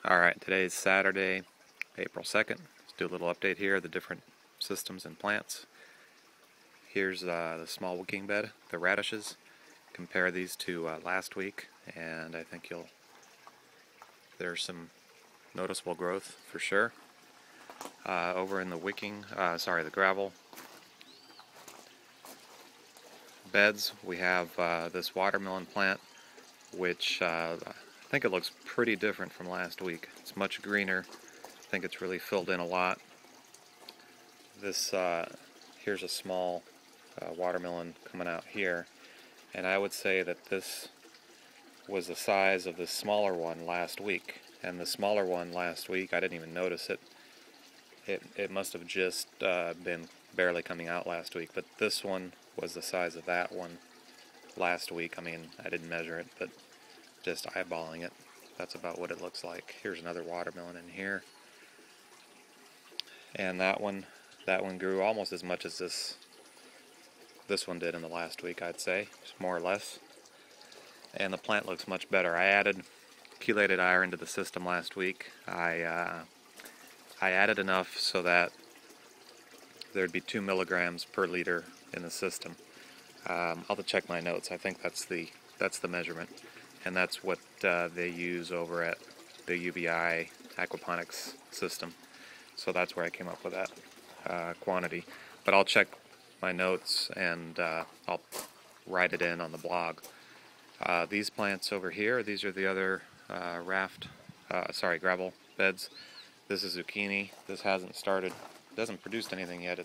Alright, today's Saturday, April 2nd. Let's do a little update here of the different systems and plants. Here's the small wicking bed, the radishes. Compare these to last week, and I think there's some noticeable growth for sure. Over in the the gravel beds, we have this watermelon plant, which I think it looks pretty different from last week. It's much greener. I think it's really filled in a lot. Here's a small watermelon coming out here, and I would say that this was the size of the smaller one last week. And the smaller one last week, I didn't even notice it. It must have just been barely coming out last week, but this one was the size of that one last week. I mean, I didn't measure it, but just eyeballing it, that's about what it looks like. Here's another watermelon in here, and that one grew almost as much as this one did in the last week, I'd say, more or less. And the plant looks much better. I added chelated iron to the system last week. I added enough so that there'd be 2 milligrams per liter in the system. I'll have to check my notes. I think that's the measurement, and that's what they use over at the UBI aquaponics system. So that's where I came up with that quantity. But I'll check my notes and I'll write it in on the blog. These plants over here, these are the other gravel beds. This is zucchini. This hasn't produced anything yet.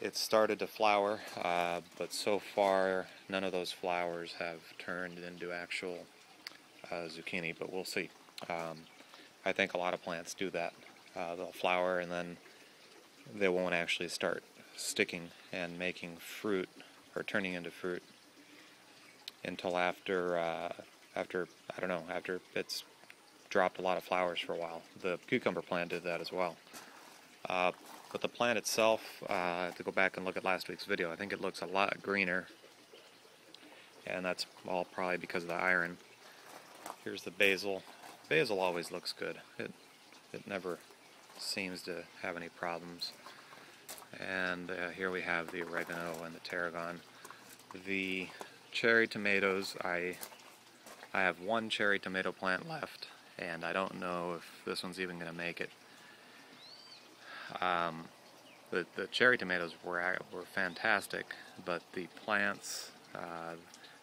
It's started to flower, but so far none of those flowers have turned into actual zucchini, but we'll see. I think a lot of plants do that. They'll flower and then they won't actually start sticking and making fruit or turning into fruit until after it's dropped a lot of flowers for a while. The cucumber plant did that as well. But the plant itself, to go back and look at last week's video, I think it looks a lot greener, and that's all probably because of the iron. Here's the basil. Basil always looks good. It never seems to have any problems. And here we have the oregano and the tarragon. The cherry tomatoes, I have one cherry tomato plant left, and I don't know if this one's even going to make it. The cherry tomatoes were fantastic, but the plants,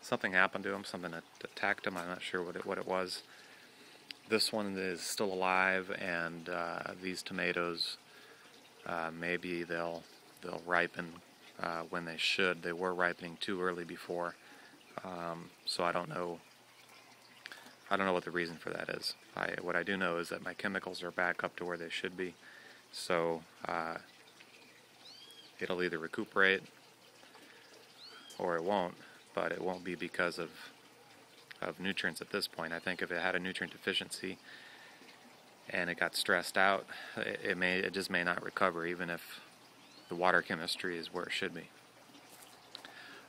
something happened to them, something attacked them. I'm not sure what it was. This one is still alive, and these tomatoes, maybe they'll ripen when they should. They were ripening too early before, so I don't know what the reason for that is. What I do know is that my chemicals are back up to where they should be, so it'll either recuperate or it won't, but it won't be because of nutrients at this point. I think if it had a nutrient deficiency and it got stressed out, it just may not recover, even if the water chemistry is where it should be.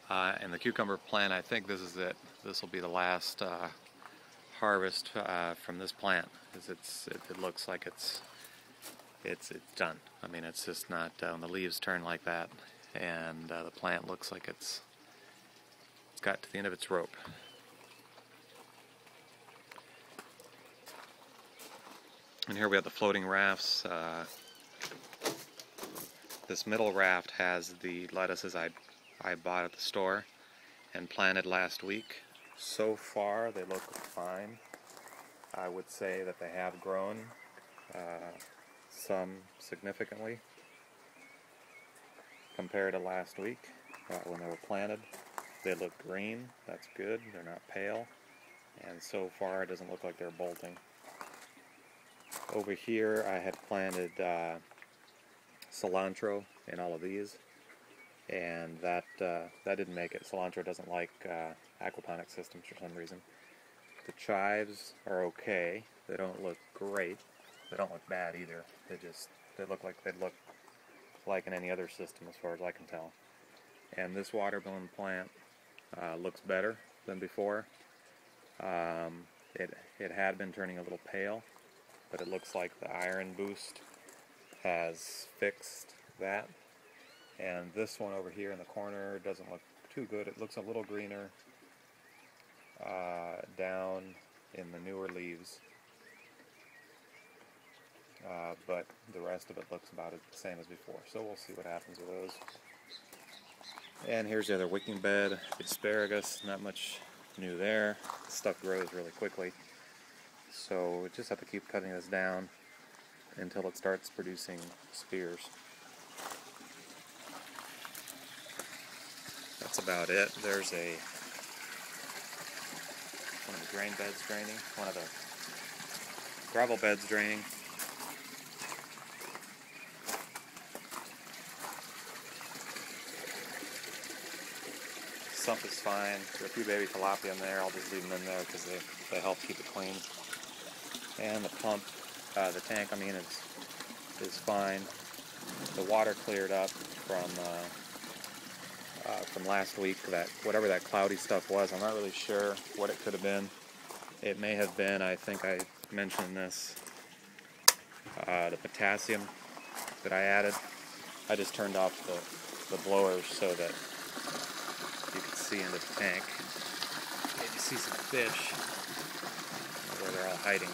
And the cucumber plant, I think this is it. This will be the last harvest from this plant, because it looks like it's done. I mean, it's just not, when the leaves turn like that, and the plant looks like it's got to the end of its rope. And here we have the floating rafts. This middle raft has the lettuces I bought at the store and planted last week. So far, they look fine. I would say that they have grown, some significantly, compared to last week when they were planted. They look green. That's good. They're not pale. And so far, it doesn't look like they're bolting. Over here, I had planted cilantro in all of these, and that didn't make it. Cilantro doesn't like aquaponic systems for some reason. The chives are okay. They don't look great. They don't look bad either. They look like they'd look like in any other system as far as I can tell. And this watermelon plant looks better than before. It had been turning a little pale, but it looks like the iron boost has fixed that. And this one over here in the corner doesn't look too good. It looks a little greener down in the newer leaves, but the rest of it looks about the same as before. So we'll see what happens with those. And here's the other wicking bed, asparagus. Not much new there. Stuff grows really quickly, so we just have to keep cutting this down until it starts producing spears. That's about it. There's one of the grain beds draining, one of the gravel beds draining. Sump is fine. There are a few baby tilapia in there. I'll just leave them in there because they help keep it clean. And the pump, the tank, is fine. The water cleared up from last week. That whatever that cloudy stuff was, I'm not really sure what it could have been. It may have been, I think I mentioned this, the potassium that I added. I just turned off the blowers so that you could see into the tank. Maybe see some fish where they're all hiding.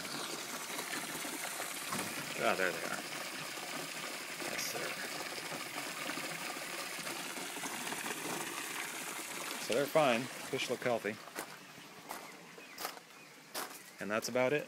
Oh, there they are. Yes, sir. So they're fine. Fish look healthy. And that's about it.